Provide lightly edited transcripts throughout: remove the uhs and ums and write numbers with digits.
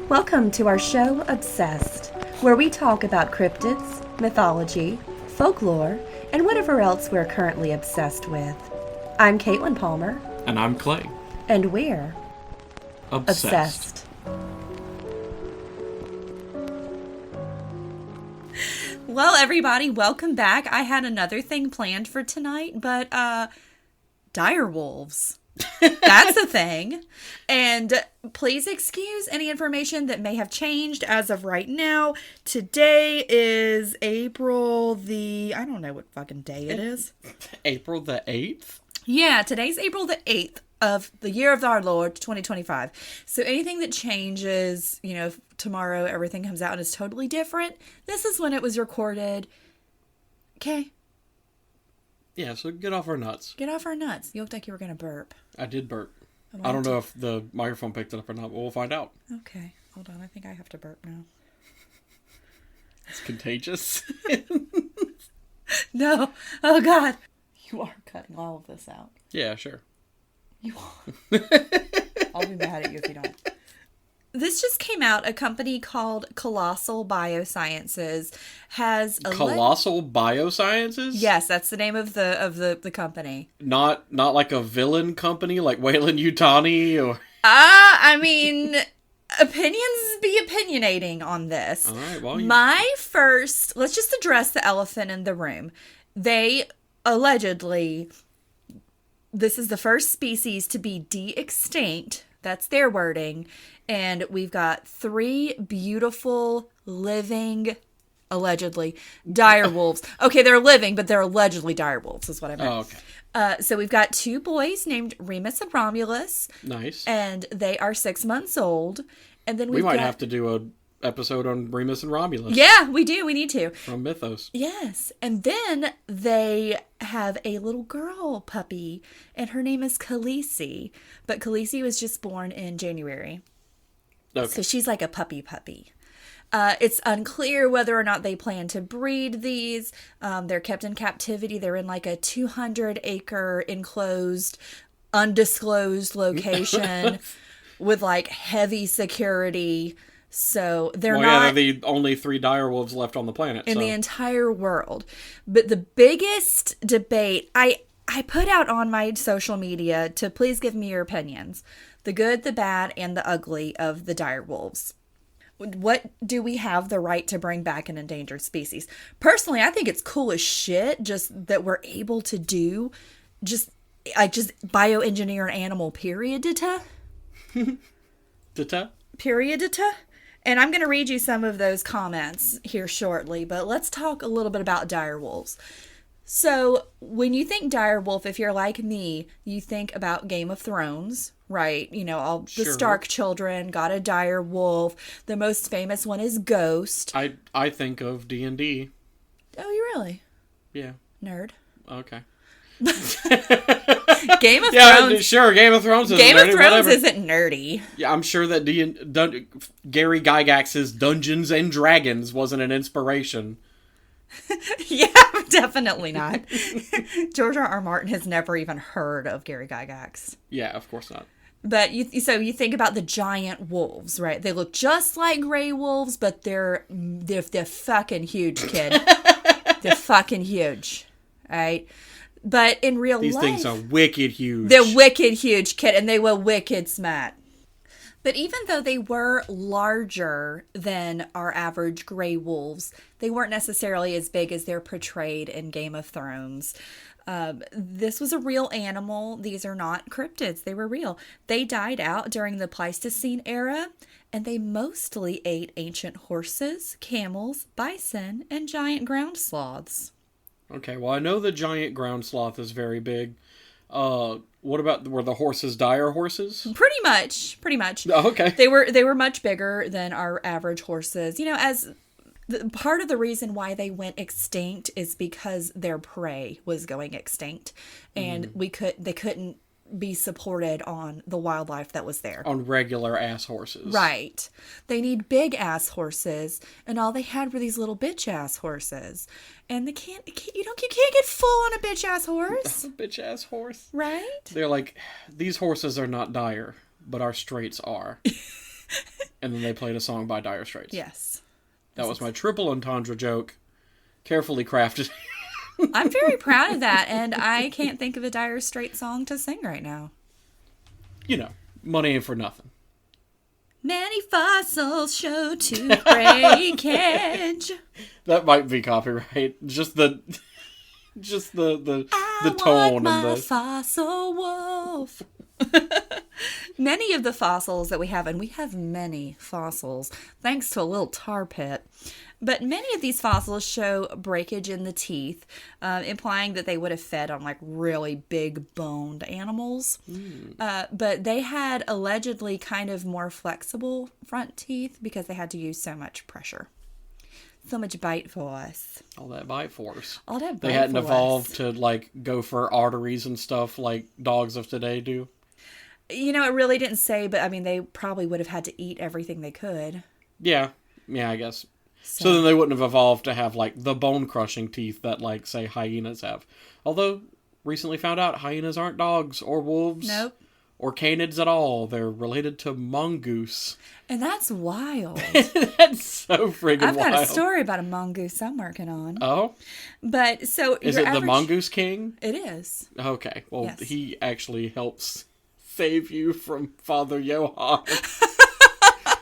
Welcome to our show, Obsessed, where we talk about cryptids, mythology, folklore, and whatever else we're currently obsessed with. I'm Caitlin Palmer. And I'm Clay. And we're Obsessed. Well, everybody, welcome back. I had another thing planned for tonight, but dire wolves. That's a thing. And please excuse any information that may have changed as of right now. Today is April I don't know what fucking day it is. April the 8th? Yeah, today's April the 8th of the year of our Lord, 2025. So anything that changes, if tomorrow everything comes out and is totally different, this is when it was recorded. Okay. Yeah, so get off our nuts. Get off our nuts. You looked like you were going to burp. I did burp. I don't know if the microphone picked it up or not, but we'll find out. Okay, hold on. I think I have to burp now. It's contagious. No. Oh, God. You are cutting all of this out. Yeah, sure. You are. I'll be mad at you if you don't. This just came out. A company called Colossal Biosciences has Colossal Biosciences? Yes, that's the name of the company. Not like a villain company like Wayland Yutani or I mean, opinions be opinionating on this. All right, well, let's just address the elephant in the room. They allegedly, this is the first species to be de-extinct. That's their wording. And we've got 3 beautiful, living, allegedly, dire wolves. Okay, they're living, but they're allegedly dire wolves, is what I meant. Oh, okay. So we've got 2 boys named Remus and Romulus. Nice. And they are 6 months old. And then we might have to do an episode on Remus and Romulus. Yeah, we do. We need to. From Mythos. Yes. And then they have a little girl puppy, and her name is Khaleesi. But Khaleesi was just born in January. Okay. So she's like a puppy. It's unclear whether or not they plan to breed these. They're kept in captivity. They're in like a 200-acre enclosed, undisclosed location with like heavy security. So they're they're the only 3 dire wolves left on the planet. In the entire world. But the biggest debate, I put out on my social media to please give me your opinions. The good, the bad, and the ugly of the dire wolves. What do we have the right to bring back an endangered species? Personally, I think it's cool as shit just that we're able to do just bioengineer an animal, period. Period. And I'm going to read you some of those comments here shortly, but let's talk a little bit about dire wolves. So when you think dire wolf, if you're like me, you think about Game of Thrones, right? All the Sure. Stark children got a dire wolf. The most famous one is Ghost. I think of D&D. Oh, you really? Yeah. Nerd. Okay. Game of Yeah, Thrones. sure. Game of Thrones isn't Game nerdy, of Thrones whatever. isn't nerdy. Yeah, I'm sure that Gary Gygax's Dungeons and Dragons wasn't an inspiration. Yeah, definitely not. George R.R. Martin has never even heard of Gary Gygax. Yeah, of course not. But you think about the giant wolves, right? They look just like gray wolves, but they're fucking huge, kid. They're fucking huge, right? But in real life, these things are wicked huge. They're wicked huge, kid, and they were wicked smart. But even though they were larger than our average gray wolves, they weren't necessarily as big as they're portrayed in Game of Thrones. This was a real animal. These are not cryptids. They were real. They died out during the Pleistocene era, and they mostly ate ancient horses, camels, bison, and giant ground sloths. Okay, well, I know the giant ground sloth is very big. What about, were the horses dire horses? Pretty much. Oh, okay. They were much bigger than our average horses. As part of the reason why they went extinct is because their prey was going extinct, and they couldn't be supported on the wildlife that was there. On regular ass horses. Right. They need big ass horses, and all they had were these little bitch ass horses. And you can't get full on a bitch ass horse. A bitch ass horse. Right? They're like, these horses are not dire, but our straights are. And then they played a song by Dire Straits. Yes. That was my triple entendre joke. Carefully crafted. I'm very proud of that, and I can't think of a Dire Straits song to sing right now. You know, money ain't for nothing. Many fossils show tooth breakage. That might be copyright. Just the tone my and the fossil wolf. Many of the fossils that we have, and we have many fossils, thanks to a little tar pit. But many of these fossils show breakage in the teeth, implying that they would have fed on like really big boned animals. But they had allegedly kind of more flexible front teeth because they had to use so much pressure. So much bite force. all that bite force. All that They bite hadn't force. evolved to like go for arteries and stuff like dogs of today do. You know, it really didn't say, but I mean, they probably would have had to eat everything they could. Yeah, I guess. So then they wouldn't have evolved to have like the bone crushing teeth that like say hyenas have. Although recently found out hyenas aren't dogs or wolves. Nope. Or canids at all. They're related to mongoose. And that's wild. That's so friggin' I've got wild. a story about a mongoose I'm working on. Oh? But so Is it the Mongoose King? It is. Okay. Well, Yes. he actually helps save you from Father Johann.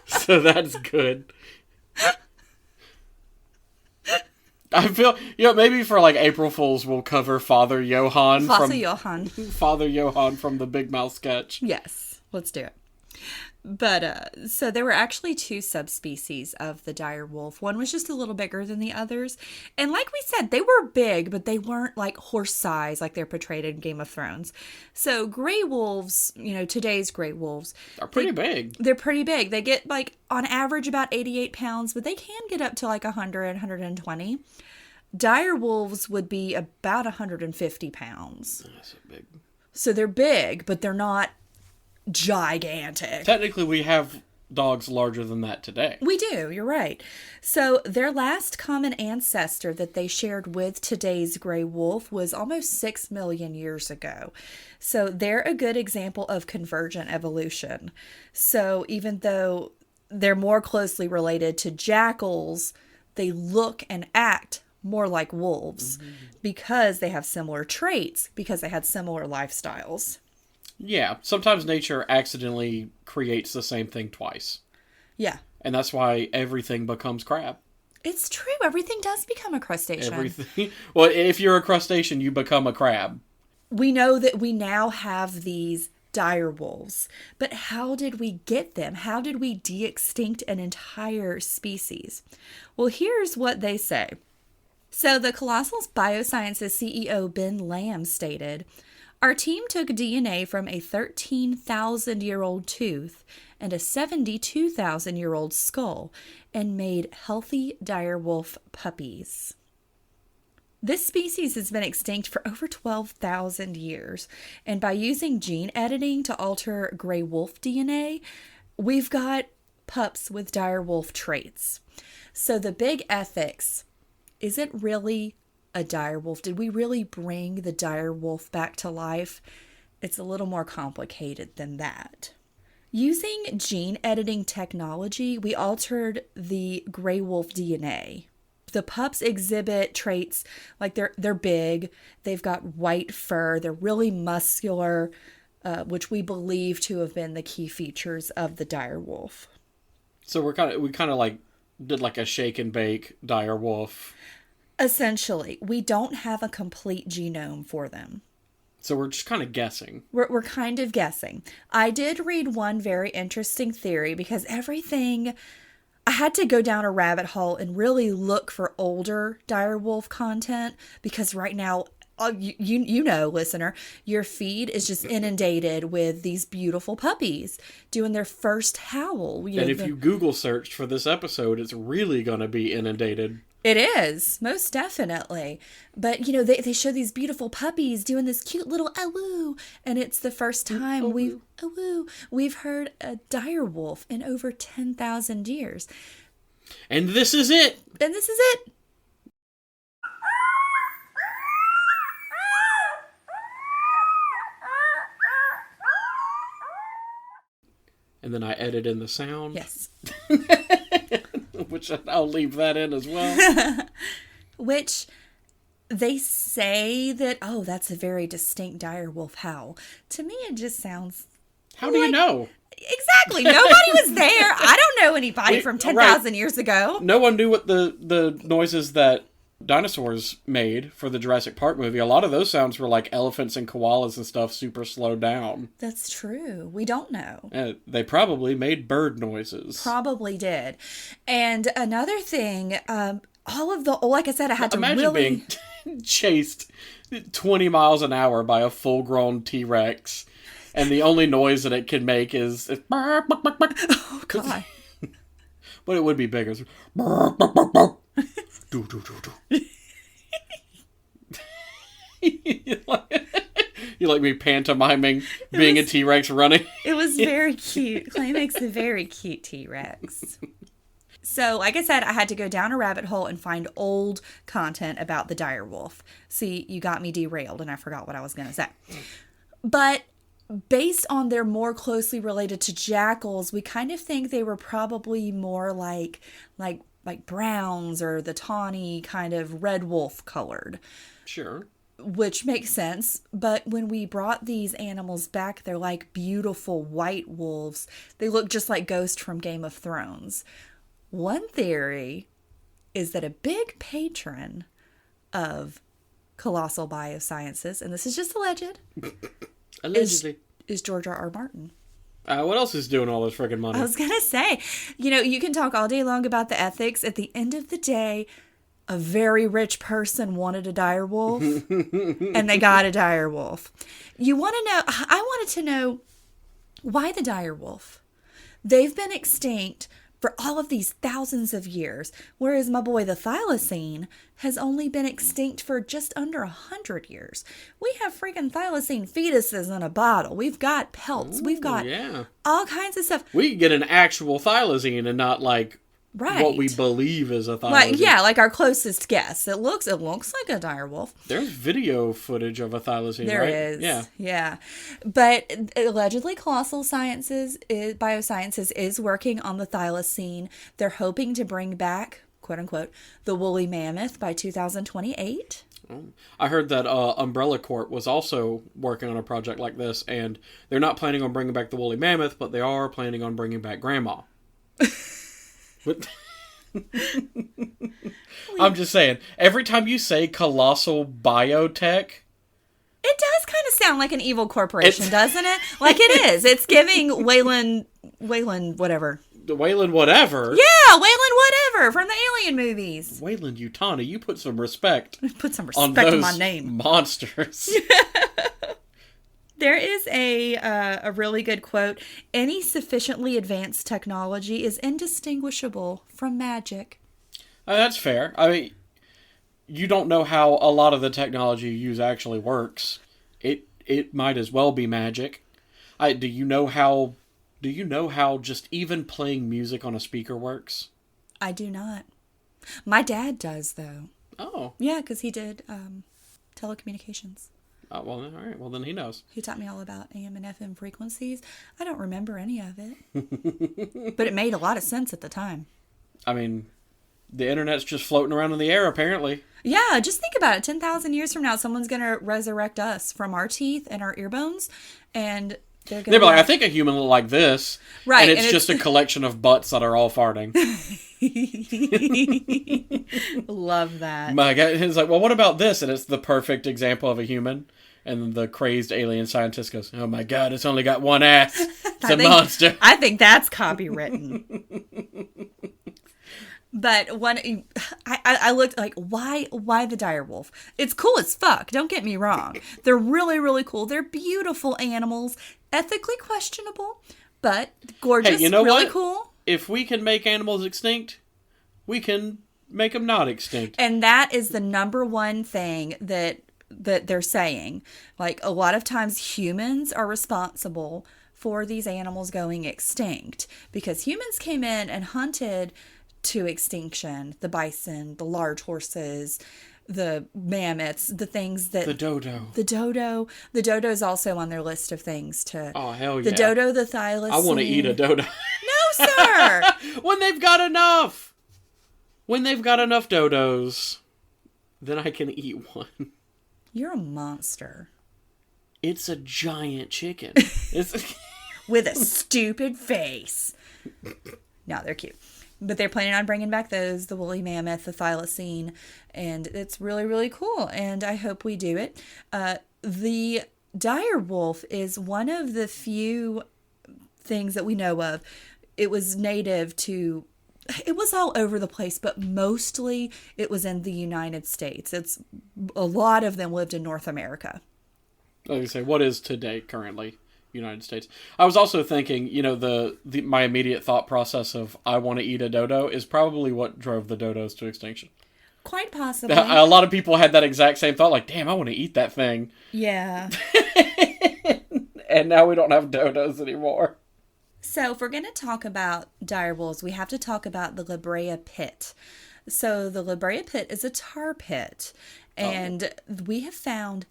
So that's good. I feel, maybe for like April Fools we'll cover Father Johann Father Johann from the Big Mouth sketch. Yes, let's do it. But so there were actually two subspecies of the dire wolf. One was just a little bigger than the others. And like we said, they were big, but they weren't like horse size like they're portrayed in Game of Thrones. So gray wolves, today's gray wolves. They're pretty big. They're pretty big. They get like on average about 88 pounds, but they can get up to like 100, 120. Dire wolves would be about 150 pounds. That's big. So they're big, but they're not gigantic. Technically, we have dogs larger than that today. We do, you're right. So their last common ancestor that they shared with today's gray wolf was almost 6 million years ago. So they're a good example of convergent evolution. So even though they're more closely related to jackals, they look and act more like wolves because they have similar traits, because they had similar lifestyles. Yeah, sometimes nature accidentally creates the same thing twice. Yeah. And that's why everything becomes crab. It's true. Everything does become a crustacean. Everything. Well, if you're a crustacean, you become a crab. We know that we now have these dire wolves, but how did we get them? How did we de-extinct an entire species? Well, here's what they say. So the Colossal's Biosciences CEO Ben Lamb stated, "Our team took DNA from a 13,000-year-old tooth and a 72,000-year-old skull and made healthy direwolf puppies." This species has been extinct for over 12,000 years, and by using gene editing to alter gray wolf DNA, we've got pups with direwolf traits. So the big ethics, is it really a direwolf? Did we really bring the direwolf back to life? It's a little more complicated than that. Using gene editing technology, we altered the gray wolf DNA. The pups exhibit traits like they're big, they've got white fur, they're really muscular, which we believe to have been the key features of the dire wolf. So we kind of like did like a shake and bake dire wolf. Essentially, we don't have a complete genome for them. So we're just kind of guessing. We're kind of guessing. I did read one very interesting theory because I had to go down a rabbit hole and really look for older direwolf content because right now, listener, your feed is just inundated with these beautiful puppies doing their first howl. And if you Google searched for this episode, it's really going to be inundated. It is, most definitely. But, they show these beautiful puppies doing this cute little awoo. And it's the first time we've heard a dire wolf in over 10,000 years. And this is it. And then I edit in the sound. Yes. Which I'll leave that in as well. Which they say that, oh, that's a very distinct direwolf howl. To me, it just sounds... How do you know? Exactly. Nobody was there. I don't know anybody from 10,000 years ago. No one knew what the noises that dinosaurs made for the Jurassic Park movie. A lot of those sounds were like elephants and koalas and stuff super slowed down. That's true. We don't know. They probably made bird noises. Probably did. And another thing, all of the, like I said, I had to Imagine being chased 20 miles an hour by a full-grown T-Rex, and the only noise that it can make is... Oh, God. But it would be bigger. You like me pantomiming being a T-Rex running? It was very cute. Clay makes a very cute T-Rex. So, like I said, I had to go down a rabbit hole and find old content about the direwolf. See, you got me derailed and I forgot what I was going to say. But based on they're more closely related to jackals, we kind of think they were probably more like browns or the tawny kind of red wolf colored. Sure. Which makes sense. But when we brought these animals back, they're like beautiful white wolves. They look just like Ghost from Game of Thrones. One theory is that a big patron of colossal biosciences, and this is just alleged, Allegedly, is George R.R. Martin. What else is doing all this freaking money? I was going to say, you can talk all day long about the ethics. At the end of the day, a very rich person wanted a dire wolf, and they got a dire wolf. You want to know, I wanted to know, why the dire wolf? They've been extinct for all of these thousands of years, whereas my boy the thylacine has only been extinct for just under 100 years. We have freaking thylacine fetuses in a bottle. We've got pelts. We've got all kinds of stuff. We can get an actual thylacine and not like what we believe is a thylacine. Like our closest guess. It looks like a dire wolf. There's video footage of a thylacine, There right? is. Yeah. But allegedly Colossal Biosciences is working on the thylacine. They're hoping to bring back, quote unquote, the woolly mammoth by 2028. I heard that Umbrella Corp was also working on a project like this, and they're not planning on bringing back the woolly mammoth, but they are planning on bringing back Grandma. I'm just saying, every time you say colossal biotech, it does kind of sound like an evil corporation, doesn't it? Like it is. It's giving Wayland whatever. Wayland whatever? Yeah, Wayland whatever from the Alien movies. Wayland Yutani, you put some respect. Put some respect on my name. Monsters. There is a really good quote. Any sufficiently advanced technology is indistinguishable from magic. That's fair. I mean, you don't know how a lot of the technology you use actually works. It might as well be magic. Do you know how just even playing music on a speaker works? I do not. My dad does, though. Oh. Yeah, because he did telecommunications. Oh, well, all right. Well, then he knows. He taught me all about AM and FM frequencies. I don't remember any of it. But it made a lot of sense at the time. I mean, the internet's just floating around in the air, apparently. Yeah, just think about it. 10,000 years from now, someone's going to resurrect us from our teeth and our ear bones, and they're going to be like, I think a human looked like this. Right. And it's just a collection of butts that are all farting. Love that. My God, it's like, well, what about this? And it's the perfect example of a human. And the crazed alien scientist goes, oh my God, it's only got one ass. It's a monster. I think that's copywritten. But I looked like, why the direwolf? It's cool as fuck. Don't get me wrong. They're really, really cool. They're beautiful animals. Ethically questionable, but gorgeous. Hey, you know really what? Cool. If we can make animals extinct, we can make them not extinct. And that is the number one thing that they're saying. Like, a lot of times humans are responsible for these animals going extinct because humans came in and hunted to extinction the bison, the large horses, the mammoths, the things that... The dodo. The dodo. The dodo is also on their list of things to... Oh, hell yeah. The dodo, the thylacine. I want to eat a dodo. No, sir! When they've got enough! When they've got enough dodos, then I can eat one. You're a monster. It's a giant chicken. With a stupid face. No, they're cute. But they're planning on bringing back those, the woolly mammoth, the thylacine, and it's really, really cool, and I hope we do it. The dire wolf is one of the few things that we know of. It was native to... It was all over the place, but mostly it was in the United States. A lot of them lived in North America. Like I say, what is today currently United States? I was also thinking, my immediate thought process of I want to eat a dodo is probably what drove the dodos to extinction. Quite possibly. A lot of people had that exact same thought, like, damn, I want to eat that thing. Yeah. And now we don't have dodos anymore. So if we're going to talk about dire wolves, we have to talk about the La Brea Pit. So the La Brea Pit is a tar pit, and we have found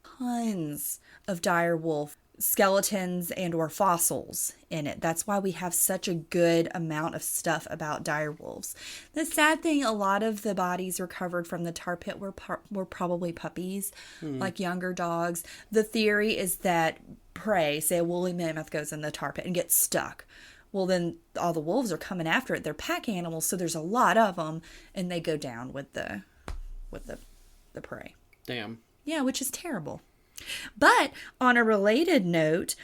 tons of dire wolf skeletons and or fossils in it. That's why we have such a good amount of stuff about dire wolves. The sad thing, a lot of the bodies recovered from the tar pit were probably puppies, like younger dogs. The theory is that prey, say a woolly mammoth, goes in the tar pit and gets stuck. Well, then all the wolves are coming after it. They're pack animals, so there's a lot of them, and they go down with the prey. Damn. Yeah, which is terrible. But on a related note,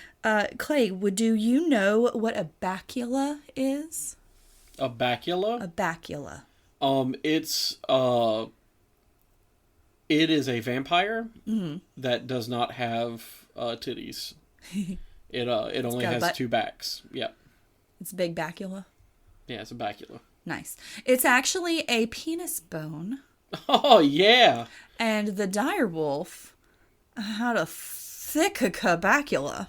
Clay, do you know what a bacula is? A bacula? A bacula. It is a vampire that does not have titties. It only has two backs. Yep. It's a big bacula? Yeah, it's a bacula. Nice. It's actually a penis bone. Oh, yeah. And the dire wolf had a thick bacula.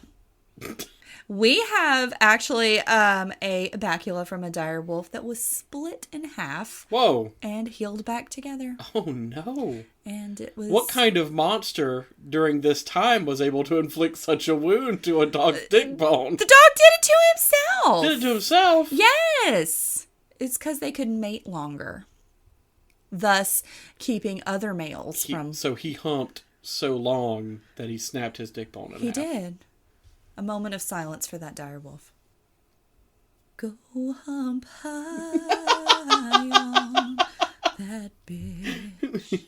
We have actually a bacula from a dire wolf that was split in half. Whoa. And healed back together. Oh, no. And it was... What kind of monster during this time was able to inflict such a wound to a dog's dick bone? The dog did it to himself. Did it to himself? Yes. It's because they could mate longer. Thus, keeping other males from... So he humped so long that he snapped his dick bone in half. He did. A moment of silence for that dire wolf. Go hump high on that bitch.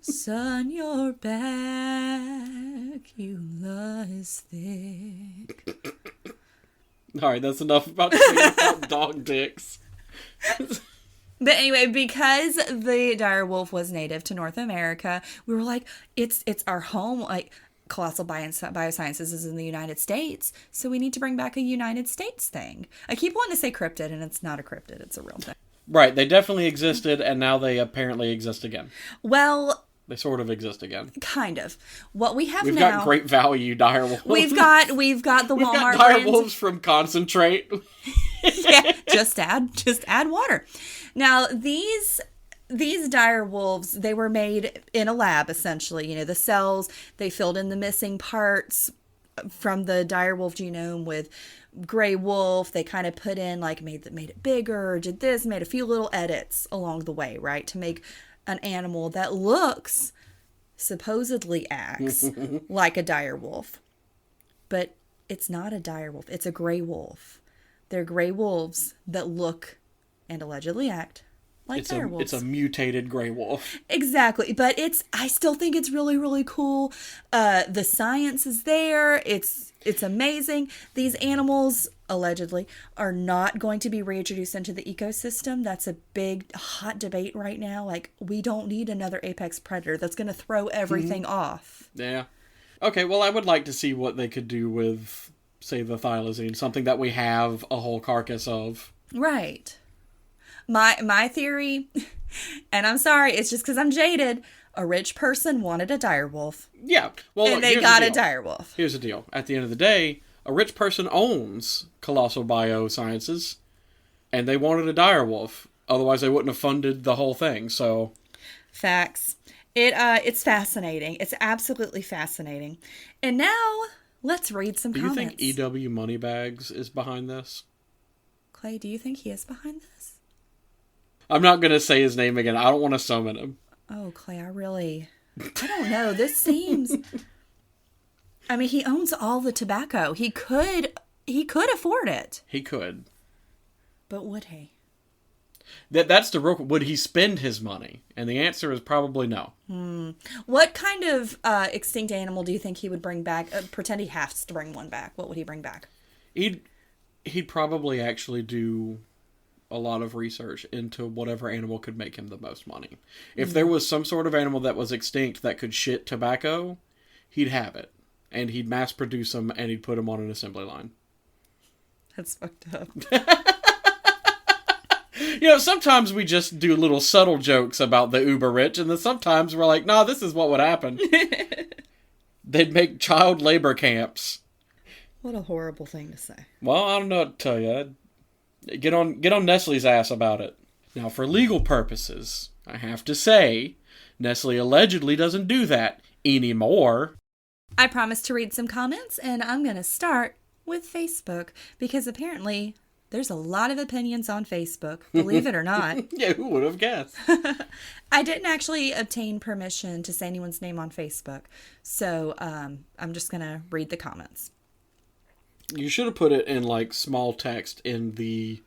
Son, your back, you lies thick. Alright, that's enough about saying about dog dicks. But anyway, because the dire wolf was native to North America, we were like, it's our home. Like, Colossal Biosciences is in the United States, so we need to bring back a United States thing. I keep wanting to say cryptid, and it's not a cryptid, it's a real thing. Right, they definitely existed, and now they apparently exist again. Well... They sort of exist again. Kind of. What we have We've now... We've got great value dire wolves. We've got the We've Walmart got dire brands. wolves from Concentrate. Yeah, just add water. Now, these dire wolves, they were made in a lab, essentially. You know, the cells, they filled in the missing parts from the dire wolf genome with gray wolf. They kind of put in, like, made it bigger, did this, made a few little edits along the way, right? To make an animal that looks, supposedly acts, like a dire wolf. But it's not a dire wolf. It's a gray wolf. They're gray wolves that look and allegedly act like dire wolves. It's a mutated gray wolf. Exactly. But I still think it's really, really cool. The science is there. It's amazing. These animals, allegedly, are not going to be reintroduced into the ecosystem. That's a big, hot debate right now. Like, we don't need another apex predator that's going to throw everything off. Yeah. Okay, well, I would like to see what they could do with, say, the thylacine, something that we have a whole carcass of. Right. My theory, and I'm sorry, it's just because I'm jaded, a rich person wanted a dire wolf. Yeah. Well, and they got a dire wolf. Here's the deal. At the end of the day, a rich person owns Colossal Biosciences, and they wanted a dire wolf. Otherwise, they wouldn't have funded the whole thing, so... Facts. It's fascinating. It's absolutely fascinating. And now let's read some Do you comments. think E.W. Moneybags is behind this? Clay, do you think he is behind this? I'm not going to say his name again. I don't want to summon him. Oh, Clay, I don't know. This seems... I mean, he owns all the tobacco. He could afford it. He could. But would he? That's the real... Would he spend his money? And the answer is probably no. What kind of extinct animal do you think he would bring back? Pretend he has to bring one back. What would he bring back? He'd probably actually do a lot of research into whatever animal could make him the most money. If there was some sort of animal that was extinct that could shit tobacco, he'd have it. And he'd mass produce them and he'd put them on an assembly line. That's fucked up. Sometimes we just do little subtle jokes about the uber rich, and then sometimes we're like, nah, this is what would happen. They'd make child labor camps. What a horrible thing to say. Well, I don't know what to tell you. Get on Nestle's ass about it. Now, for legal purposes, I have to say, Nestle allegedly doesn't do that anymore. I promised to read some comments, and I'm going to start with Facebook, because apparently there's a lot of opinions on Facebook, believe it or not. Yeah, who would have guessed? I didn't actually obtain permission to say anyone's name on Facebook, so I'm just going to read the comments. You should have put it in, small text in the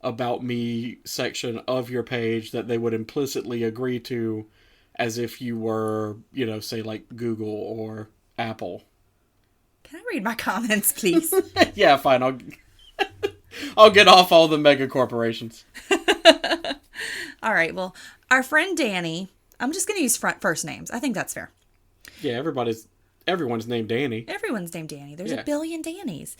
About Me section of your page that they would implicitly agree to, as if you were, say, Google or Apple. Can I read my comments, please? Yeah, fine. I'll get off all the mega corporations. All right, well, our friend Danny, I'm just going to use first names. I think that's fair. Yeah, everyone's named Danny. Everyone's named Danny. There's a billion Dannys.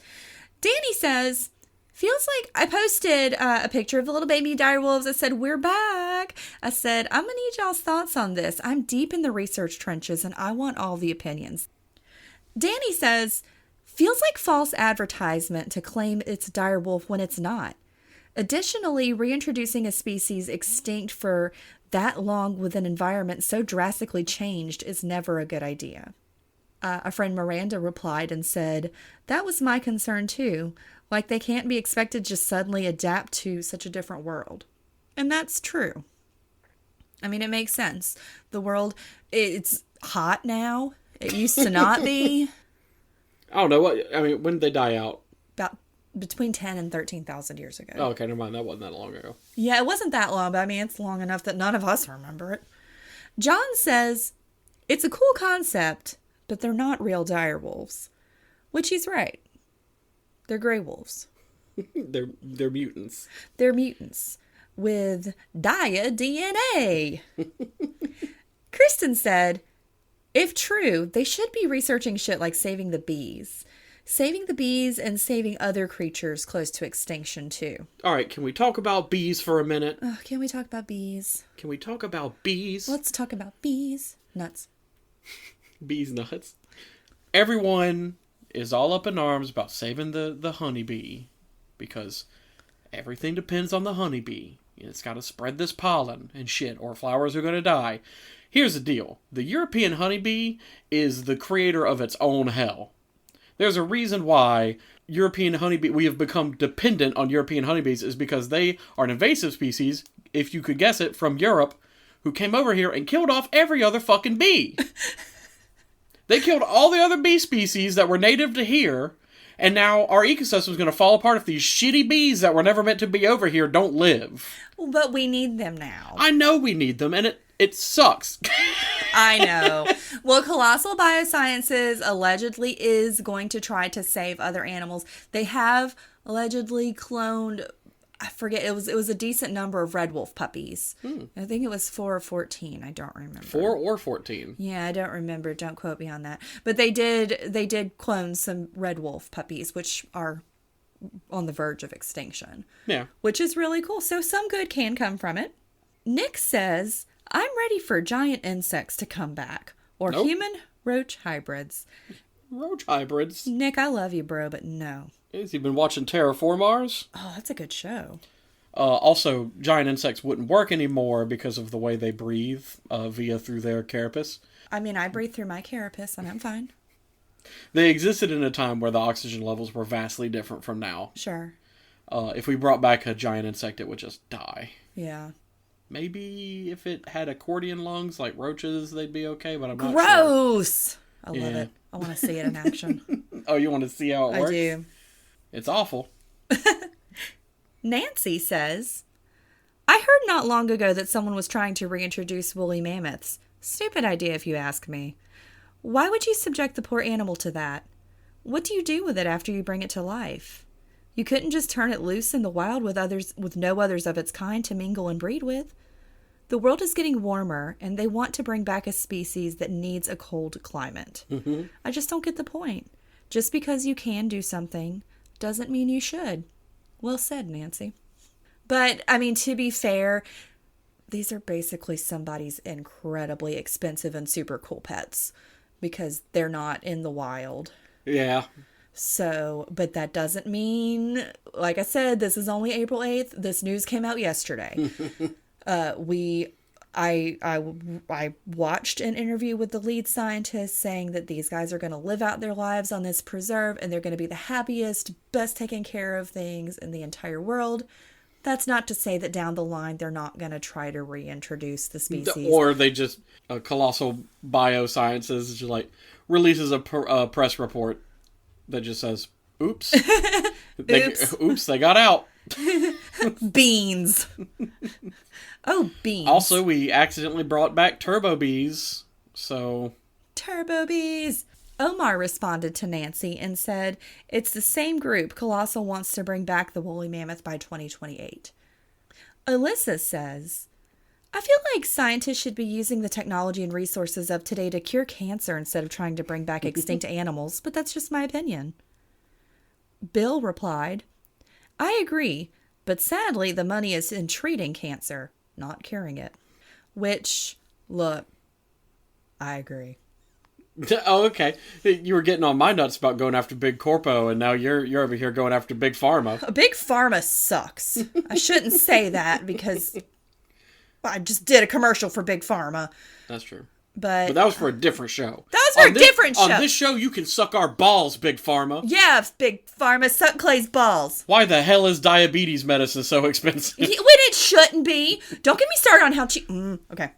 Danny says, feels like I posted a picture of the little baby direwolves. I said, we're back. I said, I'm going to need y'all's thoughts on this. I'm deep in the research trenches and I want all the opinions. Danny says, feels like false advertisement to claim it's direwolf when it's not. Additionally, reintroducing a species extinct for that long with an environment so drastically changed is never a good idea. A friend Miranda replied and said, that was my concern too. Like they can't be expected to just suddenly adapt to such a different world. And that's true. I mean, it makes sense. The world, it's hot now. It used to not be. I don't know. When did they die out? About between 10 and 13,000 years ago. Oh, okay, never mind. That wasn't that long ago. Yeah, it wasn't that long, but it's long enough that none of us remember it. John says, it's a cool concept, but they're not real direwolves. Which he's right. They're gray wolves. They're mutants. They're mutants with dire DNA. Kristen said, if true, they should be researching shit like saving the bees. Saving the bees and saving other creatures close to extinction, too. All right, can we talk about bees for a minute? Can we talk about bees? Can we talk about bees? Let's talk about bees. Nuts. Bees nuts. Everyone is all up in arms about saving the honeybee because everything depends on the honeybee. It's got to spread this pollen and shit or flowers are going to die. Here's the deal. The European honeybee is the creator of its own hell. There's a reason why we have become dependent on European honeybees is because they are an invasive species, if you could guess it, from Europe, who came over here and killed off every other fucking bee. They killed all the other bee species that were native to here, and now our ecosystem is going to fall apart if these shitty bees that were never meant to be over here don't live. But we need them now. I know we need them, and it sucks. I know. Well, Colossal Biosciences allegedly is going to try to save other animals. They have allegedly cloned, I forget, it was a decent number of red wolf puppies. I think it was 4 or 14. I don't remember. 4 or 14? Yeah, I don't remember. Don't quote me on that. But they did clone some red wolf puppies, which are on the verge of extinction. Yeah. Which is really cool. So some good can come from it. Nick says, I'm ready for giant insects to come back. Or human roach hybrids. Roach hybrids? Nick, I love you, bro, but no. Has he been watching Terraform Mars? Oh, that's a good show. Also, giant insects wouldn't work anymore because of the way they breathe through their carapace. I mean, I breathe through my carapace and I'm fine. They existed in a time where the oxygen levels were vastly different from now. Sure. If we brought back a giant insect, it would just die. Yeah. Maybe if it had accordion lungs like roaches, they'd be okay, but I'm not sure. Gross! I love Yeah. it. I want to see it in action. Oh, you want to see how it works? I do. It's awful. Nancy says, I heard not long ago that someone was trying to reintroduce woolly mammoths. Stupid idea if you ask me. Why would you subject the poor animal to that? What do you do with it after you bring it to life? You couldn't just turn it loose in the wild with no others of its kind to mingle and breed with. The world is getting warmer, and they want to bring back a species that needs a cold climate. Mm-hmm. I just don't get the point. Just because you can do something doesn't mean you should. Well said, Nancy. But, I mean, to be fair, these are basically somebody's incredibly expensive and super cool pets because they're not in the wild. Yeah. So, but that doesn't mean, like I said, this is only April 8th. This news came out yesterday. I watched an interview with the lead scientist saying that these guys are going to live out their lives on this preserve and they're going to be the happiest, best taken care of things in the entire world. That's not to say that down the line they're not going to try to reintroduce the species. Or they just, Colossal Biosciences just like releases a press report that just says, oops. Oops, they got out. Beans. Oh, beans. Also, we accidentally brought back Turbo Bees, so... Turbo Bees! Omar responded to Nancy and said, it's the same group. Colossal wants to bring back the woolly mammoth by 2028. Alyssa says, I feel like scientists should be using the technology and resources of today to cure cancer instead of trying to bring back extinct animals, but that's just my opinion. Bill replied, I agree, but sadly the money is in treating cancer, not curing it. Which, look, I agree. Oh, okay. You were getting on my nuts about going after Big Corpo, and now you're over here going after Big Pharma. Big Pharma sucks. I shouldn't say that because I just did a commercial for Big Pharma. That's true. But that was for a different show. That was for a different show. On this show, you can suck our balls, Big Pharma. Yeah, Big Pharma, suck Clay's balls. Why the hell is diabetes medicine so expensive? When it shouldn't be. Don't get me started on how cheap... okay.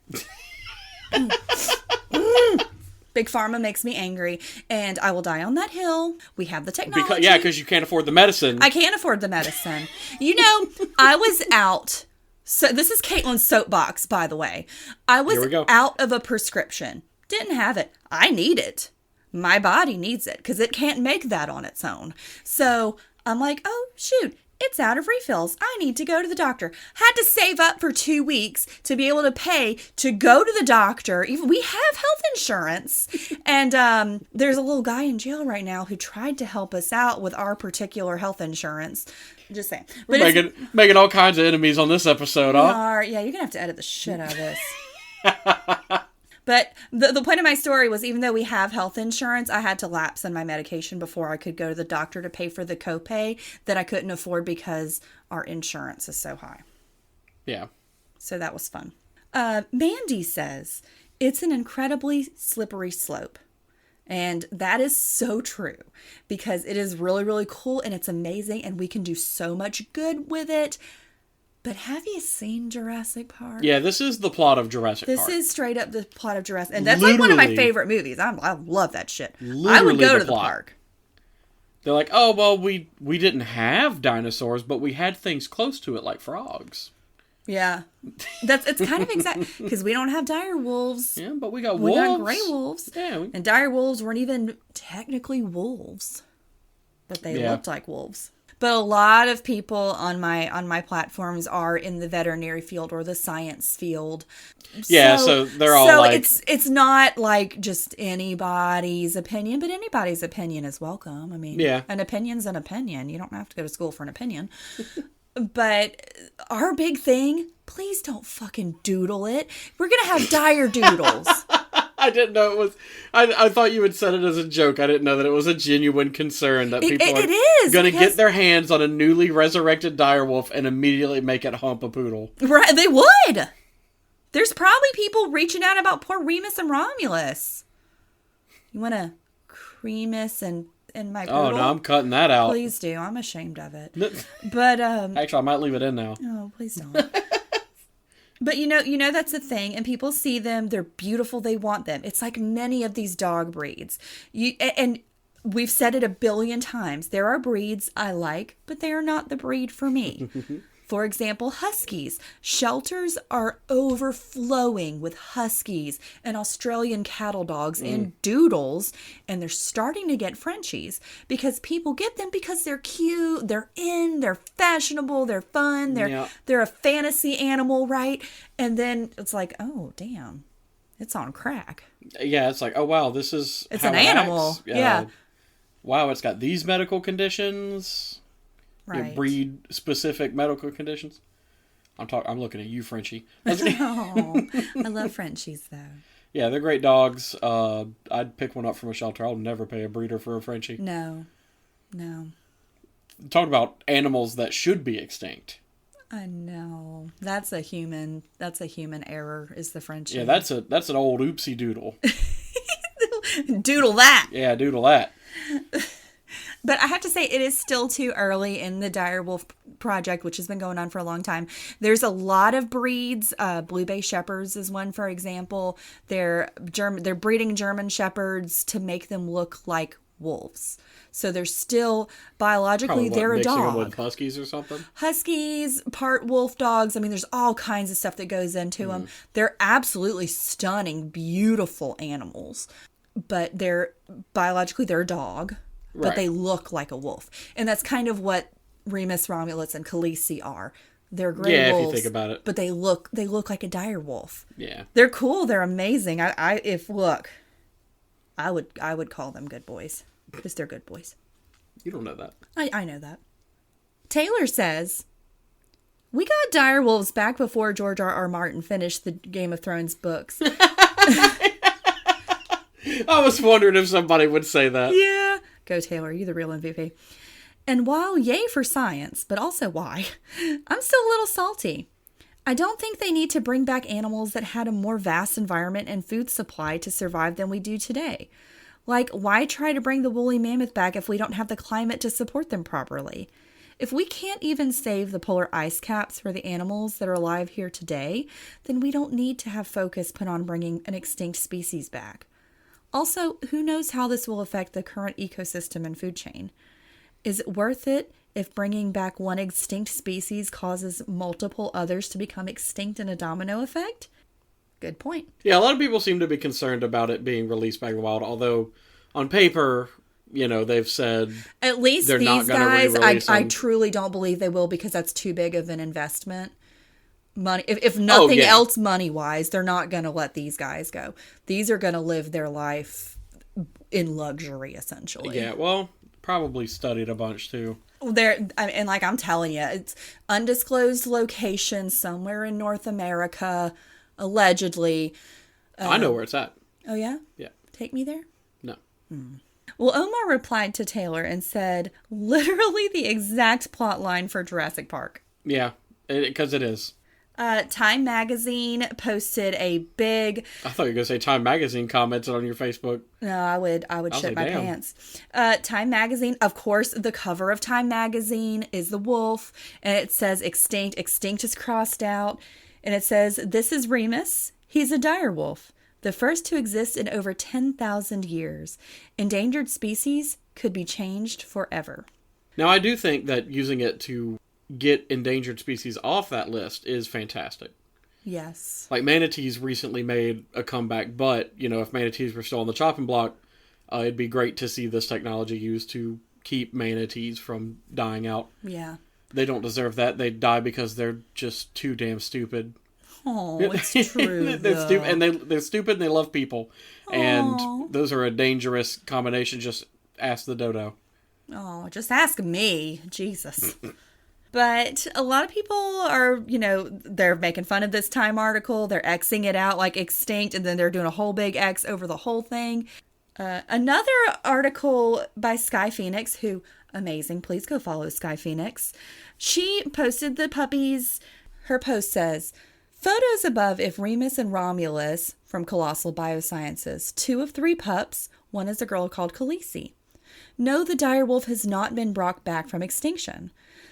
Big Pharma makes me angry, and I will die on that hill. We have the technology. Because you can't afford the medicine. I can't afford the medicine. You know, I was out... So this is Caitlin's soapbox, by the way. I was out of a prescription. Didn't have it. I need it. My body needs it because it can't make that on its own. So I'm like, oh, shoot, it's out of refills. I need to go to the doctor. Had to save up for 2 weeks to be able to pay to go to the doctor. Even we have health insurance. And there's a little guy in jail right now who tried to help us out with our particular health insurance. Just saying. But We're making all kinds of enemies on this episode, huh? Yeah, you're going to have to edit the shit out of this. But the point of my story was even though we have health insurance, I had to lapse in my medication before I could go to the doctor to pay for the copay that I couldn't afford because our insurance is so high. Yeah. So that was fun. Mandy says, it's an incredibly slippery slope. And that is so true because it is really, really cool and it's amazing and we can do so much good with it. But have you seen Jurassic Park? Yeah, this is the plot of Jurassic Park. This is straight up the plot of Jurassic. And that's like one of my favorite movies. I love that shit. I would go to the park. They're like, oh, well, we didn't have dinosaurs, but we had things close to it like frogs. Yeah. It's kind of exact because we don't have dire wolves. Yeah, but we got wolves. We got gray wolves. Yeah. And dire wolves weren't even technically wolves. But they looked like wolves. But a lot of people on my platforms are in the veterinary field or the science field. Yeah, so they're all like... it's not like just anybody's opinion, but anybody's opinion is welcome. I mean, an opinion's an opinion. You don't have to go to school for an opinion. But our big thing, please don't fucking doodle it. We're going to have dire doodles. I didn't know it was. I thought you had said it as a joke. I didn't know that it was a genuine concern that people are going to get their hands on a newly resurrected direwolf and immediately make it hump a poodle. Right, they would. There's probably people reaching out about poor Remus and Romulus. You want to Remus and my poodle? Oh, no, I'm cutting that out. Please do. I'm ashamed of it. But actually, I might leave it in now. Oh, please don't. But you know that's the thing, and people see them, they're beautiful, they want them. It's like many of these dog breeds. And we've said it a billion times. There are breeds I like, but they are not the breed for me. For example, Huskies. Shelters are overflowing with Huskies and Australian cattle dogs and Doodles, and they're starting to get Frenchies because people get them because they're cute, they're fashionable, they're fun, they're a fantasy animal, right? And then it's like, oh, damn, it's on crack. Yeah, it's like, oh, wow, it's an animal. Yeah. Wow, it's got these medical conditions. Right. Breed specific medical conditions. I'm looking at you, Frenchie. Oh, I love Frenchies though. Yeah, they're great dogs. I'd pick one up from a shelter. I'll never pay a breeder for a Frenchie. No. Talking about animals that should be extinct. I know. That's a human error, is the Frenchie. Yeah, that's an old oopsie doodle. Doodle that. Yeah, doodle that. But I have to say, it is still too early in the direwolf project, which has been going on for a long time. There's a lot of breeds. Blue Bay Shepherds is one, for example. They're breeding German Shepherds to make them look like wolves. So they're still biologically they're a dog. Them with Huskies or something. Huskies, part wolf dogs. I mean, there's all kinds of stuff that goes into them. They're absolutely stunning, beautiful animals, but they're a dog. But they look like a wolf. And that's kind of what Remus, Romulus, and Khaleesi are. They're gray wolves. If you think about it. But they look like a dire wolf. Yeah. They're cool. They're amazing. I would call them good boys. Because they're good boys. You don't know that. I know that. Taylor says, we got dire wolves back before George R.R. Martin finished the Game of Thrones books. I was wondering if somebody would say that. Yeah. Go Taylor, you the real MVP. And while yay for science, but also why, I'm still a little salty. I don't think they need to bring back animals that had a more vast environment and food supply to survive than we do today. Like, why try to bring the woolly mammoth back if we don't have the climate to support them properly? If we can't even save the polar ice caps for the animals that are alive here today, then we don't need to have focus put on bringing an extinct species back. Also, who knows how this will affect the current ecosystem and food chain? Is it worth it if bringing back one extinct species causes multiple others to become extinct in a domino effect? Good point. Yeah, a lot of people seem to be concerned about it being released back in the wild, although on paper, they've said at least they're these not going to guys, re-release them. I truly don't believe they will because that's too big of an investment. Money, if nothing else money-wise, they're not going to let these guys go. These are going to live their life in luxury, essentially. Yeah, well, probably studied a bunch, too. And like I'm telling you, it's undisclosed location somewhere in North America, allegedly. I know where it's at. Oh, yeah? Yeah. Take me there? No. Well, Omar replied to Taylor and said, literally the exact plot line for Jurassic Park. Yeah, because it is. Time Magazine posted a big... I thought you were going to say Time Magazine commented on your Facebook. No, I would shit my pants. Time Magazine, of course, the cover of Time Magazine is the wolf, and it says extinct. Extinct is crossed out, and it says, this is Remus. He's a dire wolf, the first to exist in over 10,000 years. Endangered species could be changed forever. Now, I do think that using it to get endangered species off that list is fantastic. Yes. Like manatees recently made a comeback, but, if manatees were still on the chopping block, it'd be great to see this technology used to keep manatees from dying out. Yeah. They don't deserve that. They die because they're just too damn stupid. Oh, it's true. They're stupid, and they're stupid and they love people. Aww. And those are a dangerous combination. Just ask the dodo. Oh, just ask me. Jesus. But a lot of people are, they're making fun of this Time article. They're Xing it out like extinct, and then they're doing a whole big X over the whole thing. Another article by Sky Phoenix, who, amazing, please go follow Sky Phoenix. She posted the puppies. Her post says, photos above if Remus and Romulus from Colossal Biosciences, 2 of 3 pups, one is a girl called Khaleesi. No, the direwolf has not been brought back from extinction.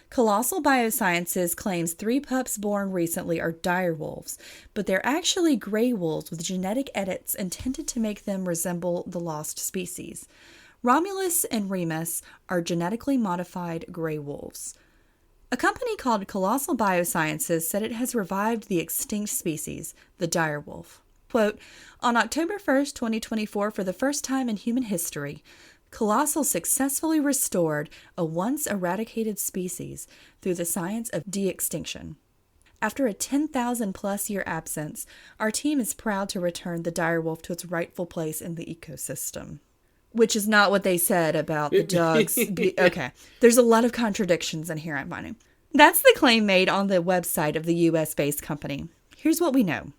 Colossal Biosciences claims 3 pups born recently are direwolves, but they're actually gray wolves with genetic edits intended to make them resemble the lost species. Romulus and Remus are genetically modified gray wolves. A company called Colossal Biosciences said it has revived the extinct species, the direwolf. Quote, on October 1st, 2024, for the first time in human history, Colossal successfully restored a once eradicated species through the science of de-extinction. After a 10,000 plus year absence, our team is proud to return the direwolf to its rightful place in the ecosystem. Which is not what they said about the dogs. Okay, there's a lot of contradictions in here, I'm finding. That's the claim made on the website of the US-based company. Here's what we know.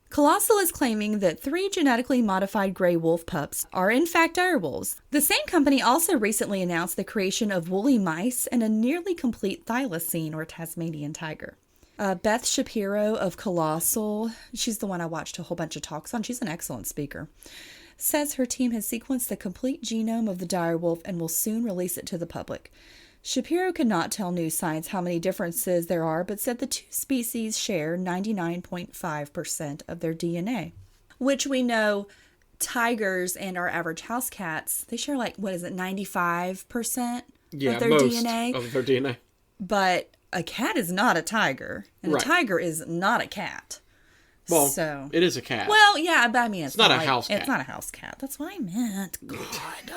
Colossal is claiming that 3 genetically modified gray wolf pups are in fact direwolves. The same company also recently announced the creation of woolly mice and a nearly complete thylacine or Tasmanian tiger. Beth Shapiro of Colossal, she's the one I watched a whole bunch of talks on. She's an excellent speaker. Says her team has sequenced the complete genome of the direwolf and will soon release it to the public. Shapiro could not tell New Science how many differences there are, but said the 2 species share 99.5% of their DNA. Which we know tigers and our average house cats, they share 95% of their DNA? Of their DNA. But a cat is not a tiger, and a tiger is not a cat. Well, so, it is a cat. Well, yeah, but I mean, it's not a house cat. It's not a house cat. That's what I meant. God.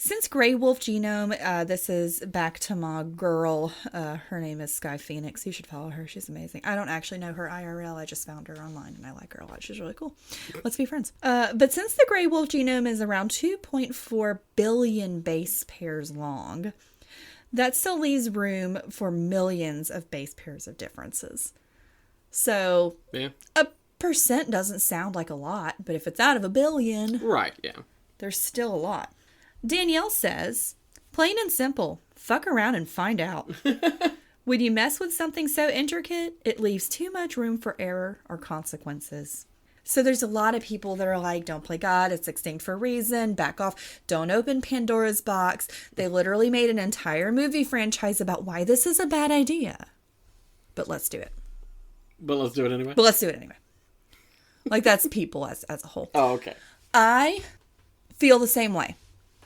Since Grey Wolf Genome, this is back to my girl. Her name is Sky Phoenix. You should follow her. She's amazing. I don't actually know her IRL. I just found her online, and I like her a lot. She's really cool. Let's be friends. But since the Grey Wolf Genome is around 2.4 billion base pairs long, that still leaves room for millions of base pairs of differences. So, yeah. A percent doesn't sound like a lot, but if it's out of a billion, right, yeah, there's still a lot. Danielle says, plain and simple, fuck around and find out. When you mess with something so intricate, it leaves too much room for error or consequences. So there's a lot of people that are like, don't play God, it's extinct for a reason, back off, don't open Pandora's box. They literally made an entire movie franchise about why this is a bad idea. But let's do it. But let's do it anyway? Like, that's people as a whole. Oh, okay. I feel the same way.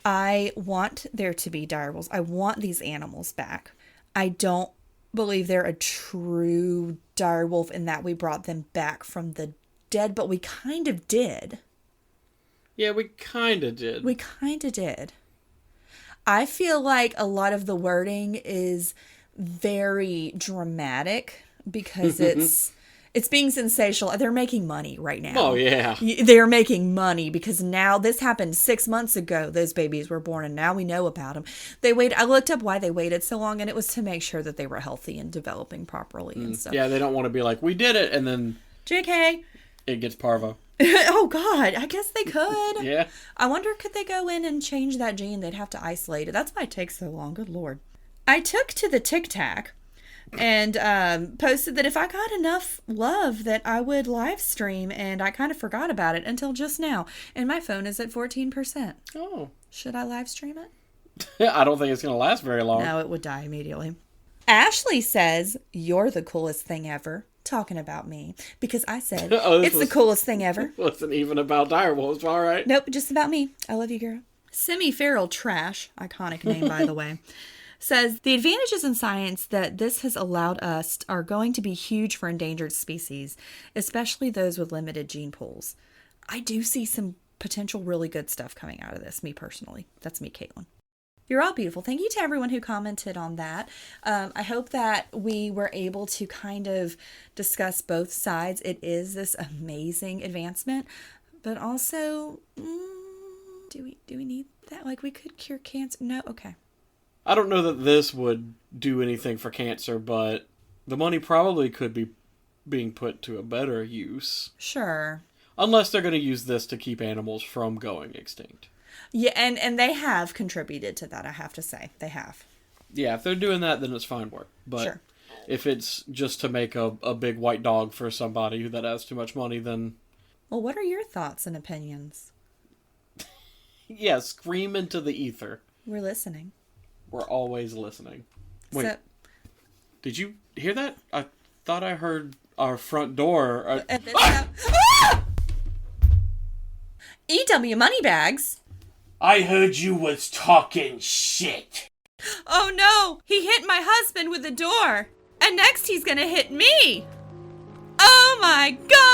I want there to be direwolves. I want these animals back. I don't believe they're a true direwolf in that we brought them back from the dead, but we kind of did. Yeah, we kind of did. I feel like a lot of the wording is very dramatic because it's being sensational. They're making money right now. Oh, yeah. They're making money because now this happened 6 months ago. Those babies were born and now we know about them. I looked up why they waited so long, and it was to make sure that they were healthy and developing properly and stuff. Yeah, they don't want to be like, we did it, and then JK. It gets parvo. Oh, God. I guess they could. Yeah. I wonder, could they go in and change that gene? They'd have to isolate it. That's why it takes so long. Good Lord. I took to the Tic Tac and posted that if I got enough love that I would live stream, and I kind of forgot about it until just now. And my phone is at 14%. Oh. Should I live stream it? I don't think it's going to last very long. No, it would die immediately. Ashley says, you're the coolest thing ever. Talking about me. Because I said, the coolest thing ever. Wasn't even about direwolves, all right? Nope, just about me. I love you, girl. Semi-feral trash, iconic name, by the way, says, the advantages in science that this has allowed us are going to be huge for endangered species, especially those with limited gene pools. I do see some potential really good stuff coming out of this, me personally. That's me, Caitlin. You're all beautiful. Thank you to everyone who commented on that. I hope that we were able to kind of discuss both sides. It is this amazing advancement, but also, do we need that? Like, we could cure cancer? No? Okay. I don't know that this would do anything for cancer, but the money probably could be being put to a better use. Sure. Unless they're going to use this to keep animals from going extinct. Yeah, and they have contributed to that, I have to say. They have. Yeah, if they're doing that, then it's fine work. But Sure. if it's just to make a big white dog for somebody that has too much money, then... Well, what are your thoughts and opinions? Yeah, scream into the ether. We're listening. We're always listening. Wait, So, did you hear that? I thought I heard our front door. and this ah! EW Moneybags. I heard you was talking shit. Oh no, he hit my husband with the door. And next he's gonna hit me. Oh my God.